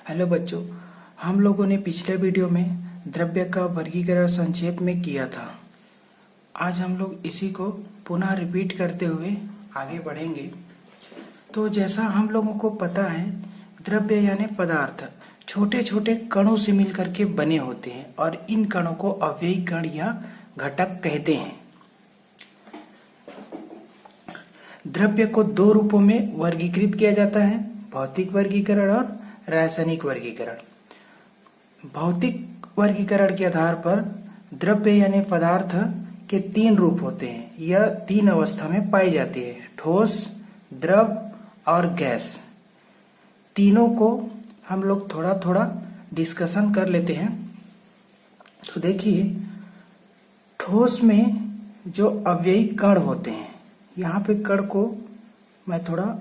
Hello बच्चों, हम लोगों ने पिछले वीडियो में द्रव्य का वर्गीकरण संक्षेप में किया था। आज हम लोग इसी को पुनः रिपीट करते हुए आगे बढ़ेंगे। तो जैसा हम लोगों को पता है, द्रव्य यानी पदार्थ छोटे छोटे कणों से मिलकर के बने होते हैं और इन कणों को अव्ययी कण या घटक कहते हैं। द्रव्य को दो रूपों में वर्गीकृत किया जाता है, भौतिक वर्गीकरण और रासायनिक वर्गीकरण। भौतिक वर्गीकरण के आधार पर द्रव्य यानी पदार्थ के तीन रूप होते हैं। यह तीन अवस्था में पाई जाती है, ठोस, द्रव और गैस। तीनों को हम लोग थोड़ा थोड़ा डिस्कशन कर लेते हैं। तो देखिए, ठोस में जो अव्ययी कण होते हैं, यहाँ पे कण को मैं थोड़ा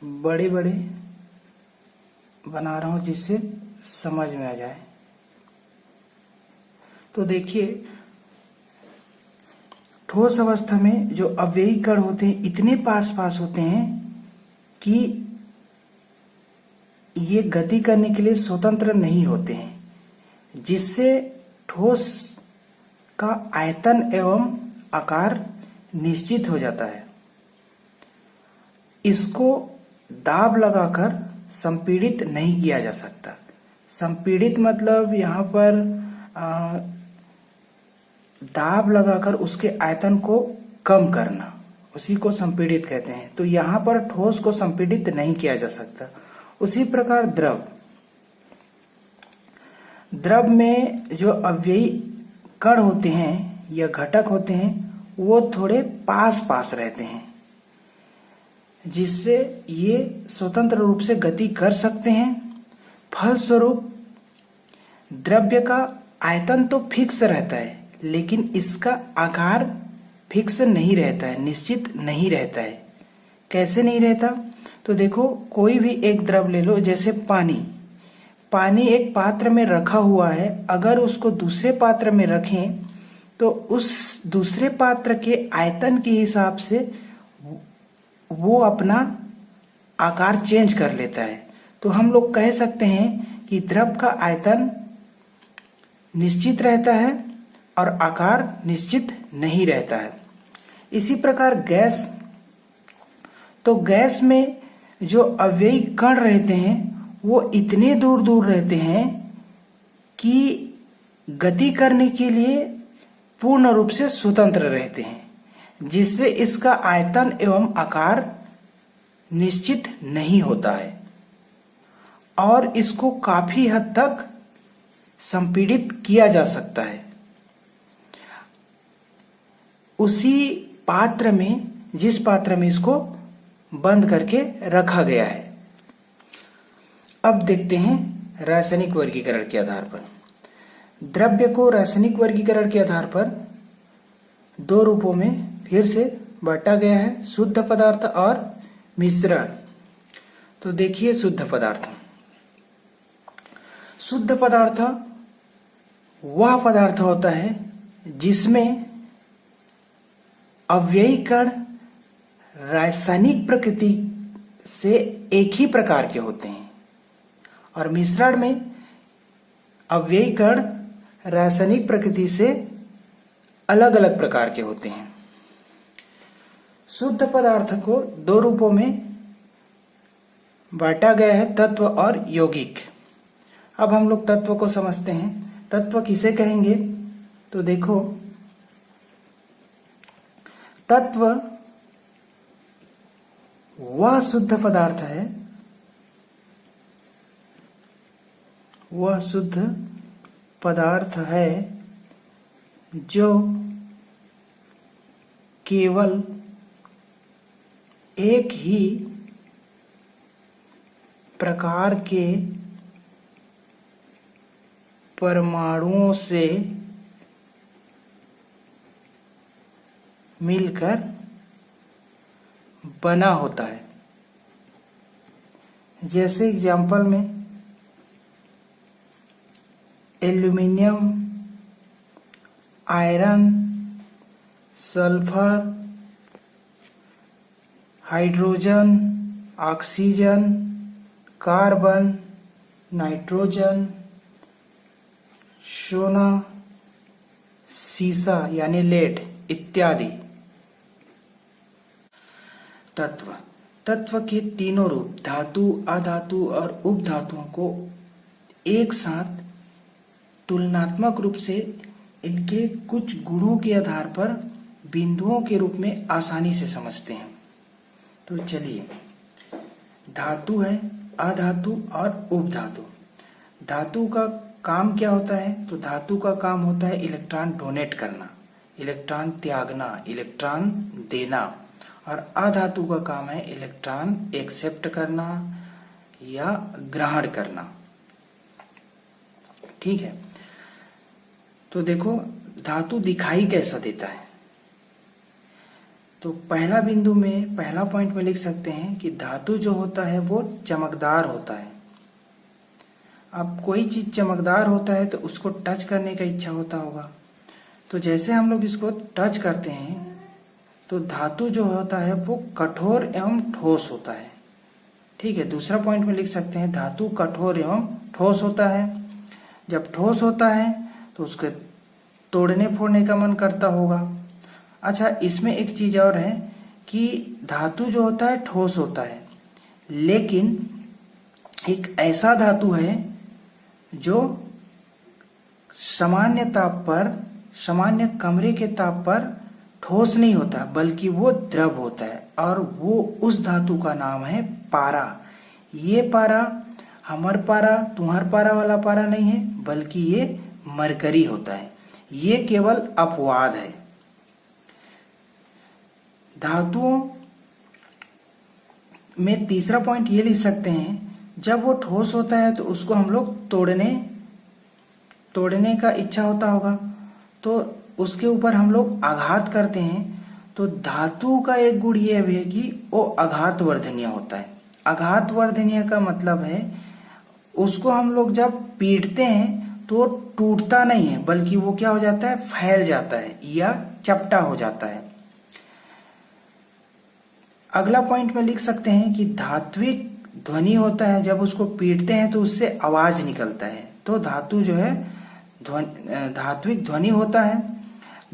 बड़े बड़े बना रहा हूं जिससे समझ में आ जाए। तो देखिए, ठोस अवस्था में जो अव्ययी कण होते हैं इतने पास पास होते हैं कि ये गति करने के लिए स्वतंत्र नहीं होते हैं, जिससे ठोस का आयतन एवं आकार निश्चित हो जाता है। इसको दाब लगाकर संपीड़ित नहीं किया जा सकता। संपीड़ित मतलब यहाँ पर दाब लगाकर उसके आयतन को कम करना, उसी को संपीड़ित कहते हैं। तो यहाँ पर ठोस को संपीड़ित नहीं किया जा सकता। उसी प्रकार द्रव में जो अव्ययी कण होते हैं या घटक होते हैं वो थोड़े पास पास रहते हैं, जिससे ये स्वतंत्र रूप से गति कर सकते हैं। फलस्वरूप द्रव्य का आयतन तो फिक्स रहता है, लेकिन इसका आकार फिक्स नहीं रहता है, निश्चित नहीं रहता है। कैसे नहीं रहता? तो देखो, कोई भी एक द्रव ले लो, जैसे पानी। पानी एक पात्र में रखा हुआ है, अगर उसको दूसरे पात्र में रखें तो उस दूसरे पात्र के आयतन के हिसाब से वो अपना आकार चेंज कर लेता है। तो हम लोग कह सकते हैं कि द्रव का आयतन निश्चित रहता है और आकार निश्चित नहीं रहता है। इसी प्रकार गैस, तो गैस में जो अव्ययी कण रहते हैं वो इतने दूर दूर रहते हैं कि गति करने के लिए पूर्ण रूप से स्वतंत्र रहते हैं, जिससे इसका आयतन एवं आकार निश्चित नहीं होता है और इसको काफी हद तक संपीड़ित किया जा सकता है उसी पात्र में जिस पात्र में इसको बंद करके रखा गया है। अब देखते हैं रासायनिक वर्गीकरण के आधार पर। द्रव्य को रासायनिक वर्गीकरण के आधार पर दो रूपों में फिर से बांटा गया है, शुद्ध पदार्थ और मिश्रण। तो देखिए, शुद्ध पदार्थ। शुद्ध पदार्थ वह पदार्थ होता है जिसमें अव्ययी कण रासायनिक प्रकृति से एक ही प्रकार के होते हैं, और मिश्रण में अव्ययी कण रासायनिक प्रकृति से अलग अलग प्रकार के होते हैं। शुद्ध पदार्थ को दो रूपों में बांटा गया है, तत्व और यौगिक। अब हम लोग तत्व को समझते हैं। तत्व किसे कहेंगे? तो देखो, तत्व वह शुद्ध पदार्थ है, वह शुद्ध पदार्थ है जो केवल एक ही प्रकार के परमाणुओं से मिलकर बना होता है। जैसे एग्जाम्पल में aluminium, iron, sulphur, hydrogen, oxygen, carbon, nitrogen, सोना, सीसा यानी लेड इत्यादि। तत्व, तत्व के तीनों रूप धातु, अधातु और उपधातुओं को एक साथ तुलनात्मक रूप से इनके कुछ गुणों के आधार पर बिंदुओं के रूप में आसानी से समझते हैं। तो चलिए, धातु है, अधातु और उपधातु। धातु का काम क्या होता है? तो धातु का काम होता है इलेक्ट्रॉन डोनेट करना, इलेक्ट्रॉन त्यागना, इलेक्ट्रॉन देना। और अधातु का काम है इलेक्ट्रॉन एक्सेप्ट करना या ग्रहण करना। ठीक है, तो देखो धातु दिखाई कैसा देता है। तो पहला बिंदु में, पहला पॉइंट में लिख सकते हैं कि धातु जो होता है वो चमकदार होता है। अब कोई चीज चमकदार होता है तो उसको टच करने का इच्छा होता होगा। तो जैसे हम लोग इसको टच करते हैं तो धातु जो होता है वो कठोर एवं ठोस होता है। ठीक है, दूसरा पॉइंट में लिख सकते हैं धातु कठोर एवं ठोस होता है। जब ठोस होता है तो उसके तोड़ने फोड़ने का मन करता होगा। अच्छा, इसमें एक चीज और है कि धातु जो होता है ठोस होता है, लेकिन एक ऐसा धातु है जो सामान्य ताप पर, सामान्य कमरे के ताप पर ठोस नहीं होता, बल्कि वो द्रव होता है। और वो उस धातु का नाम है पारा। ये पारा हमर पारा, तुम्हार पारा वाला पारा नहीं है, बल्कि ये मरकरी होता है। ये केवल अपवाद है। धातुओं में तीसरा पॉइंट ये लिख सकते हैं, जब वो ठोस होता है तो उसको हम लोग तोड़ने का इच्छा होता होगा, तो उसके ऊपर हम लोग आघात करते हैं। तो धातु का एक गुण ये भी है कि वो आघातवर्धनीय होता है। आघातवर्धनीय का मतलब है उसको हम लोग जब पीटते हैं तो टूटता नहीं है, बल्कि वो क्या हो जाता है, फैल जाता है या चपटा हो जाता है। अगला पॉइंट में लिख सकते हैं कि धात्विक ध्वनि होता है, जब उसको पीटते हैं तो उससे आवाज निकलता है। तो धातु जो है धात्विक ध्वनि होता है।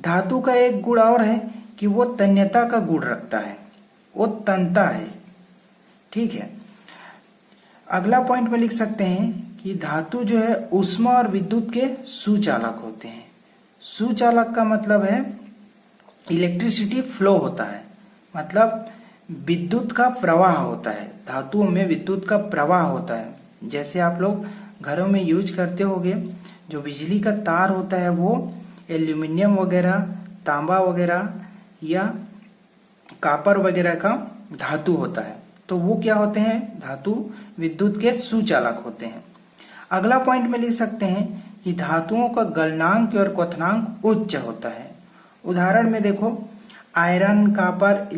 धातु का एक गुण और है कि वो तन्यता का गुण रखता है, वो तनता है। ठीक है, अगला पॉइंट में लिख सकते हैं कि धातु जो है ऊष्मा और विद्युत के सुचालक होते हैं। सुचालक का मतलब है इलेक्ट्रिसिटी फ्लो होता है, मतलब विद्युत का प्रवाह होता है। धातुओं में विद्युत का प्रवाह होता है। जैसे आप लोग घरों में यूज करते होंगे, जो बिजली का तार होता है वो एल्यूमिनियम वगैरह, तांबा वगैरह या कॉपर वगैरह का धातु होता है। तो वो क्या होते हैं, धातु विद्युत के सुचालक होते हैं। अगला पॉइंट में लिख सकते हैं कि धातुओं का गलनांक और क्वथनांक उच्च होता है। उदाहरण में देखो, आयरन, कॉपर,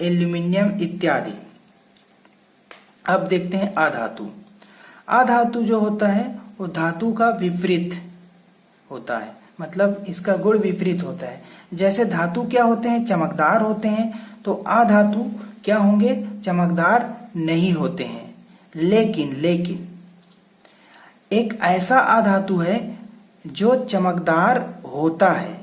एल्यूमिनियम इत्यादि। अब देखते हैं अधातु। अधातु जो होता है वो धातु का विपरीत होता है, मतलब इसका गुण विपरीत होता है। जैसे धातु क्या होते हैं, चमकदार होते हैं, तो अधातु क्या होंगे, चमकदार नहीं होते हैं। लेकिन एक ऐसा अधातु है जो चमकदार होता है।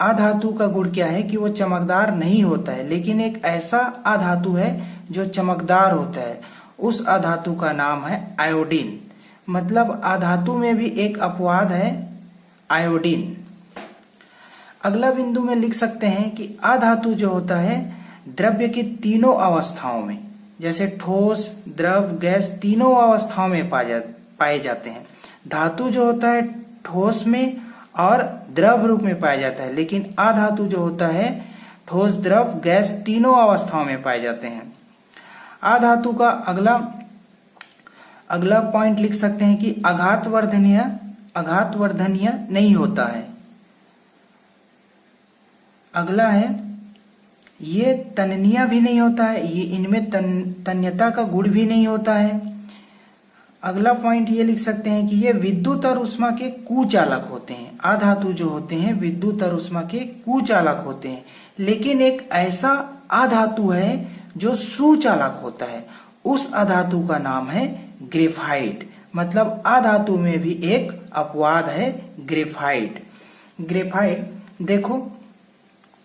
अधातु का गुण क्या है कि वो चमकदार नहीं होता है, लेकिन एक ऐसा अधातु है जो चमकदार होता है। उस अधातु का नाम है आयोडीन। मतलब अधातु में भी एक अपवाद है, आयोडीन। अगला बिंदु में लिख सकते हैं कि अधातु जो होता है द्रव्य की तीनों अवस्थाओं में, जैसे ठोस, द्रव, गैस, तीनों अवस्थाओं में पाए जाते हैं। धातु जो होता है ठोस में और द्रव रूप में पाया जाता है, लेकिन अधातु जो होता है ठोस, द्रव, गैस तीनों अवस्थाओं में पाए जाते हैं। अधातु का अगला पॉइंट लिख सकते हैं कि आघातवर्धनीय नहीं होता है। अगला है ये तन्यता भी नहीं होता है, ये इनमें तन्यता का गुण भी नहीं होता है। अगला पॉइंट ये लिख सकते हैं कि ये विद्युत और ऊष्मा के कुचालक होते हैं। अधातु जो होते हैं विद्युत और ऊष्मा के कुचालक होते हैं, लेकिन एक ऐसा अधातु है जो सुचालक होता है। उस अधातु का नाम है ग्रेफाइट। मतलब अधातु में भी एक अपवाद है, ग्रेफाइट। ग्रेफाइट देखो,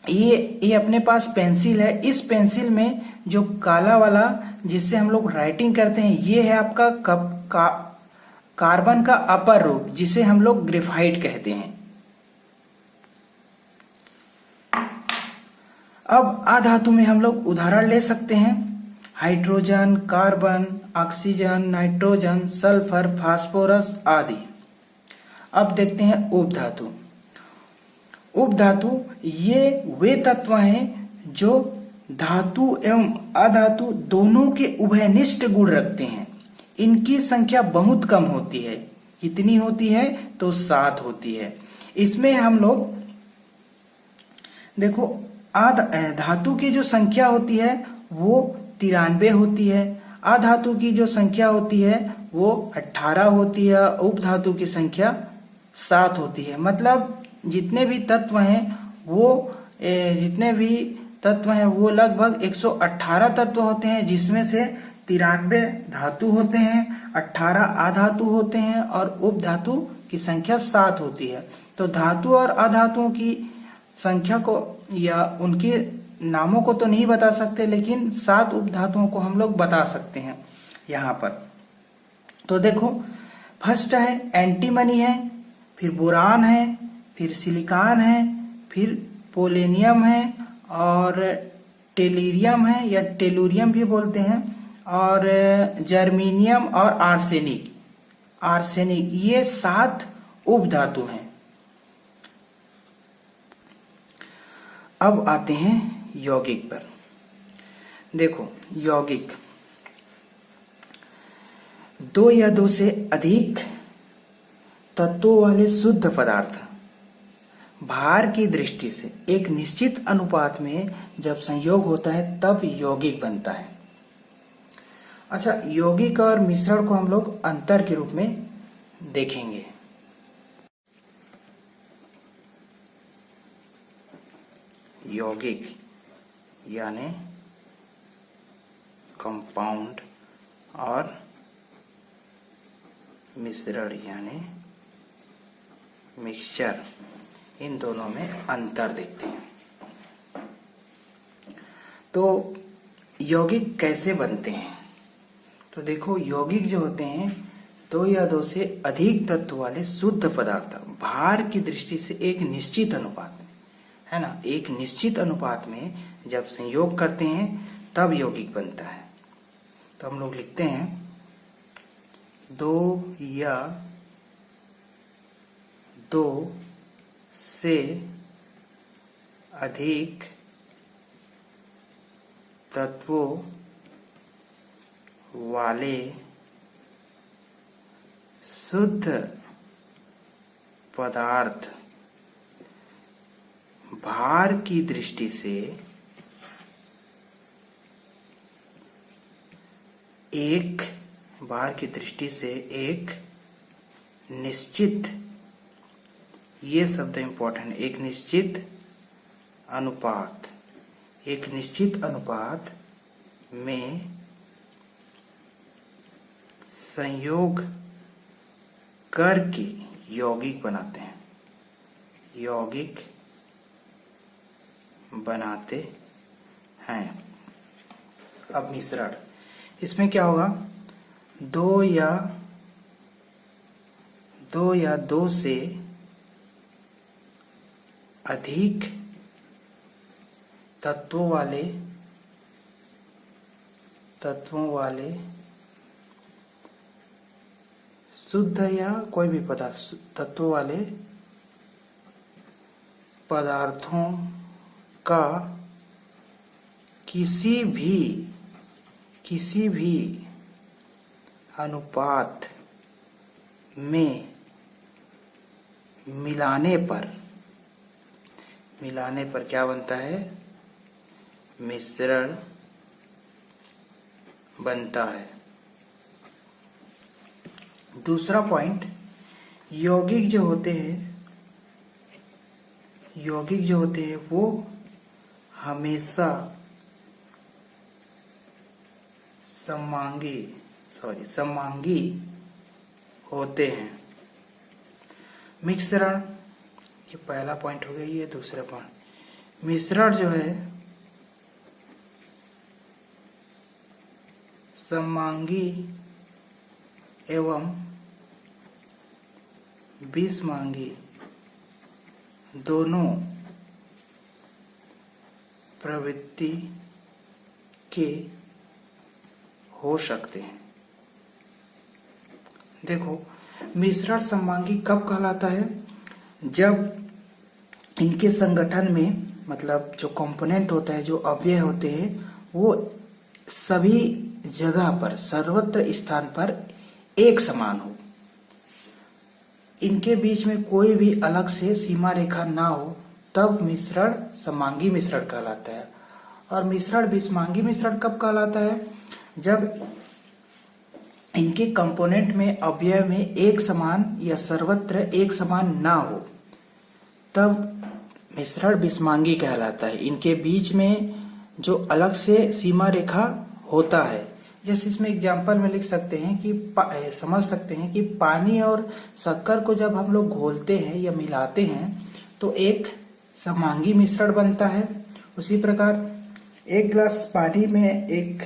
ये अपने पास पेंसिल है, इस पेंसिल में जो काला वाला जिससे हम लोग राइटिंग करते हैं, ये है आपका कार्बन का अपर रूप, जिसे हम लोग ग्रेफाइट कहते हैं। अब अधातु में हम लोग उदाहरण ले सकते हैं, hydrogen, carbon, oxygen, nitrogen, sulphur, phosphorus आदि। अब देखते हैं उपधातु। उपधातु ये वे तत्व हैं जो धातु एवं अधातु दोनों के उभयनिष्ठ गुण रखते हैं। इनकी संख्या बहुत कम होती है। कितनी होती है? तो 7 होती है। इसमें हम लोग देखो, धातु की जो संख्या होती है वो 93 होती है, अधातु की जो संख्या होती है वो 18 होती है, उपधातु की संख्या 7 होती है। मतलब जितने भी तत्व हैं वो लगभग 118 तत्व होते हैं, जिसमें से 93 धातु होते हैं, 18 अधातु होते हैं और उपधातु की संख्या 7 होती है। तो धातु और अधातुओं की संख्या को या उनके नामों को तो नहीं बता सकते, लेकिन 7 उपधातुओं को हम लोग बता सकते हैं यहाँ पर। तो देखो, फर्स्ट है एंटीमनी है, फिर बोरान है, फिर सिलिकॉन है, फिर पोलेनियम है और टेलीरियम है या टेलुरियम भी बोलते हैं, और जर्मीनियम और आर्सेनिक। ये 7 उपधातु हैं। अब आते हैं यौगिक पर। देखो, यौगिक 2 या 2 से अधिक तत्वों वाले शुद्ध पदार्थ भार की दृष्टि से एक निश्चित अनुपात में जब संयोग होता है तब यौगिक बनता है। अच्छा, यौगिक और मिश्रण को हम लोग अंतर के रूप में देखेंगे। यौगिक यानी कंपाउंड और मिश्रण यानी मिक्सचर, इन दोनों में अंतर देखते हैं। तो यौगिक कैसे बनते हैं? तो देखो, यौगिक जो होते हैं 2 या 2 से अधिक तत्व वाले शुद्ध पदार्थ भार की दृष्टि से एक निश्चित अनुपात में, है ना, एक निश्चित अनुपात में जब संयोग करते हैं तब यौगिक बनता है। तो हम लोग लिखते हैं 2 या 2 से अधिक तत्वों वाले शुद्ध पदार्थ भार की दृष्टि से एक निश्चित, ये शब्द इंपॉर्टेंट, एक निश्चित अनुपात में संयोग करके यौगिक बनाते हैं, अब मिश्रण, इसमें क्या होगा? 2 या 2 से अधिक तत्वों वाले शुद्ध या कोई भी पदार्थ, तत्वों वाले पदार्थों का किसी भी अनुपात में मिलाने पर क्या बनता है? मिश्रण बनता है। दूसरा पॉइंट, यौगिक जो होते हैं वो हमेशा समांगी होते हैं। मिश्रण, ये पहला पॉइंट हो गया, ये दूसरा पॉइंट। मिश्रण जो है सममांगी एवं विषमांगी दोनों प्रवृत्ति के हो सकते हैं। देखो, मिश्रण सममांगी कब कहलाता है? जब इनके संगठन में, मतलब जो कंपोनेंट होता है, जो अवयव होते हैं, वो सभी जगह पर, सर्वत्र स्थान पर एक समान हो, इनके बीच में कोई भी अलग से सीमा रेखा ना हो, तब मिश्रण सममांगी मिश्रण कहलाता है। और मिश्रण विषमांगी मिश्रण कब कहलाता है? जब इनके कंपोनेंट में, अवयव में एक समान या सर्वत्र एक समान ना हो, तब मिश्रण विषमांगी कहलाता है। इनके बीच में जो अलग से सीमा रेखा होता है, जैसे इसमें एग्जाम्पल में लिख सकते हैं कि समझ सकते हैं कि पानी और शक्कर को जब हम लोग घोलते हैं या मिलाते हैं तो एक सममांगी मिश्रण बनता है। उसी प्रकार एक गिलास पानी में एक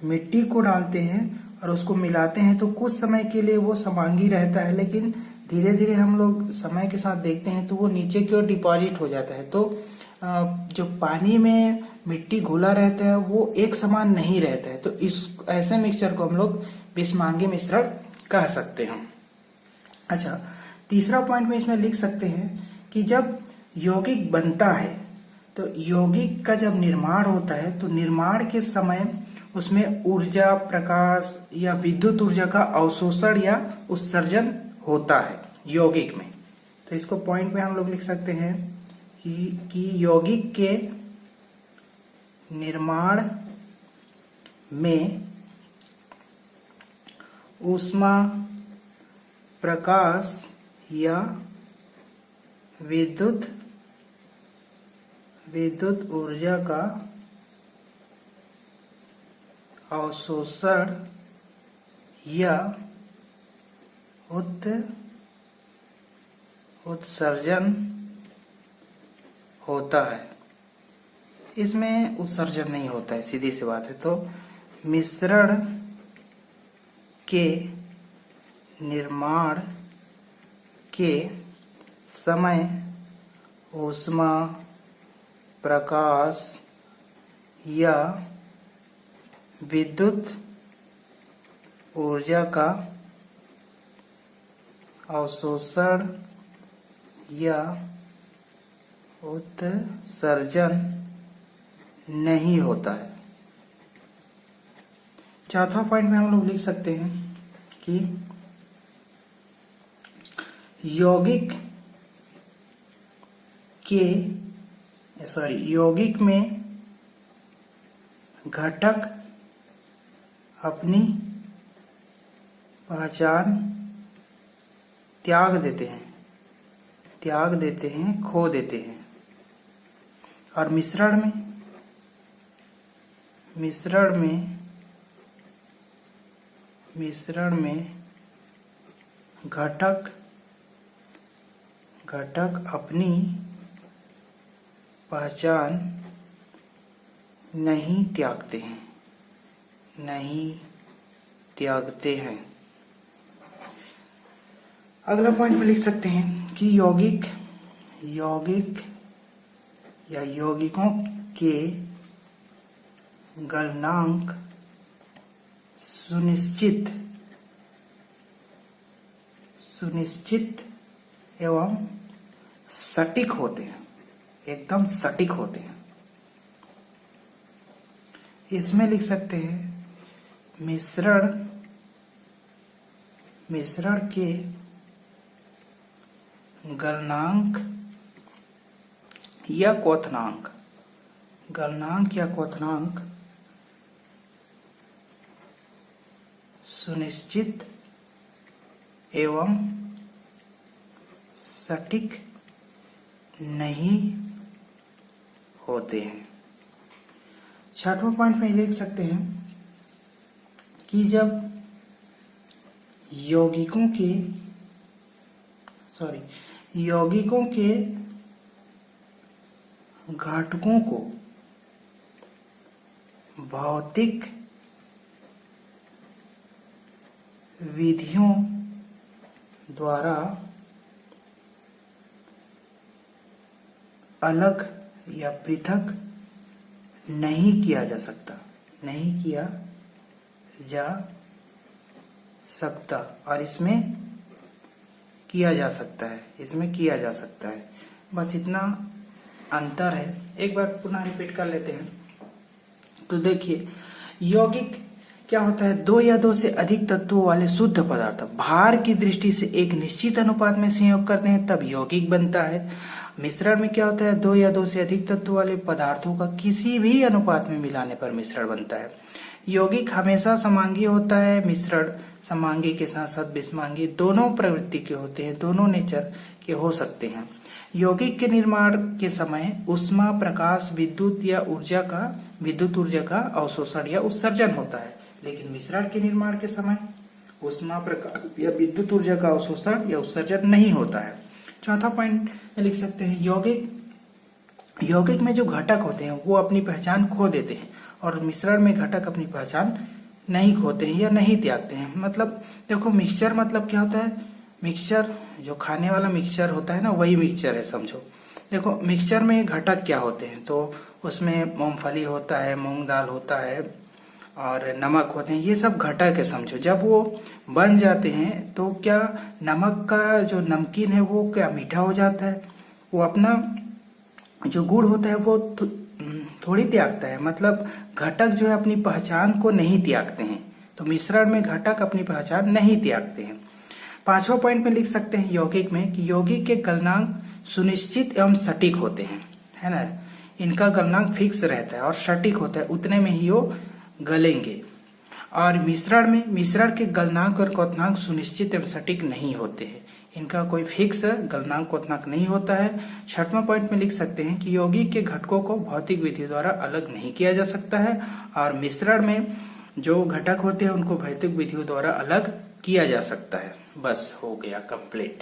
मिट्टी को डालते हैं और उसको मिलाते हैं तो कुछ समय के लिए वो सममांगी रहता है, लेकिन धीरे धीरे हम लोग समय के साथ देखते हैं तो वो नीचे की ओर डिपॉजिट हो जाता है। तो जो पानी में मिट्टी घुला रहता है वो एक समान नहीं रहता है, तो इस ऐसे मिक्सचर को हम लोग विषमांगी मिश्रण कह सकते हैं। अच्छा, तीसरा पॉइंट में इसमें लिख सकते हैं कि जब यौगिक बनता है तो यौगिक का जब निर्माण होता है तो निर्माण के समय उसमें ऊर्जा, प्रकाश या विद्युत ऊर्जा का अवशोषण या उत्सर्जन होता है यौगिक में। तो इसको पॉइंट में हम लोग लिख सकते हैं कि यौगिक के निर्माण में ऊष्मा, प्रकाश या विद्युत ऊर्जा का अवशोषण या उत्सर्जन होता है। इसमें उत्सर्जन नहीं होता है, सीधी सी बात है। तो मिश्रण के निर्माण के समय ऊष्मा, प्रकाश या विद्युत ऊर्जा का अवशोषण या उत्सर्जन नहीं होता है। चौथा पॉइंट में हम लोग लिख सकते हैं कि यौगिक में घटक अपनी पहचान त्याग देते हैं, खो देते हैं। और मिश्रण में घटक अपनी पहचान नहीं त्यागते हैं। अगला पॉइंट में लिख सकते हैं कि यौगिक या यौगिकों के गलनांक सुनिश्चित एवं सटीक होते हैं, एकदम सटीक होते हैं। इसमें लिख सकते हैं मिश्रण के गलनांक या क्वथनांक सुनिश्चित एवं सटीक नहीं होते हैं। छठवां पॉइंट में लिख सकते हैं कि जब यौगिकों के घटकों को भौतिक विधियों द्वारा अलग या पृथक नहीं किया जा सकता और इसमें किया जा सकता है। बस इतना अंतर है। एक बार पुनः रिपीट कर लेते हैं। तो देखिए, यौगिक क्या होता है? दो या दो से अधिक तत्वों वाले शुद्ध पदार्थ भार की दृष्टि से एक निश्चित अनुपात में संयोग करते हैं, तब यौगिक बनता है। मिश्रण में क्या होता है? दो या दो से अधिक तत्व वाले पदार्थों का किसी भी अनुपात में मिलाने पर मिश्रण बनता है। यौगिक हमेशा समांगी होता है। मिश्रण समांगी के साथ साथ विषमांगी दोनों प्रवृत्ति के होते हैं, दोनों नेचर के हो सकते हैं। यौगिक के निर्माण के समय ऊष्मा, प्रकाश, विद्युत ऊर्जा का अवशोषण या उत्सर्जन होता है, लेकिन मिश्रण के निर्माण के समय ऊष्मा, प्रकाश या विद्युत ऊर्जा का अवशोषण या उत्सर्जन नहीं होता है। चौथा पॉइंट में लिख सकते हैं, यौगिक में जो घटक होते हैं वो अपनी पहचान खो देते हैं और मिश्रण में घटक अपनी पहचान नहीं खोते हैं या नहीं त्यागते हैं। मतलब देखो, मिक्सचर मतलब क्या होता है? मिक्सचर जो खाने वाला मिक्सचर होता है ना, वही मिक्सचर है समझो। देखो, मिक्सचर में घटक क्या होते हैं? तो उसमें मूंगफली होता है, मूंग दाल होता है और नमक होते हैं, ये सब घटक है समझो। जब वो बन जाते हैं तो क्या नमक का जो नमकीन है वो क्या मीठा हो जाता है? वो अपना जो गुण होता है वो थोड़ी त्यागता है। मतलब घटक जो है अपनी पहचान को नहीं त्यागते हैं, तो मिश्रण में घटक अपनी पहचान नहीं त्यागते हैं। पांचवा पॉइंट में लिख सकते हैं यौगिक में कि यौगिक के गलनांक सुनिश्चित एवं सटीक होते हैं, है ना। इनका गलनांक फिक्स रहता है और सटीक होता है, उतने में ही वो गलेंगे। और मिश्रण के गलनांक और क्वथनांक सुनिश्चित एवं सटीक नहीं होते हैं, इनका कोई फिक्स गलनांक क्वथनांक नहीं होता है। छठवां पॉइंट में लिख सकते हैं कि यौगिक के घटकों को भौतिक विधि द्वारा अलग नहीं किया जा सकता है और मिश्रण में जो घटक होते हैं उनको भौतिक विधियों द्वारा अलग किया जा सकता है। बस हो गया कंप्लीट।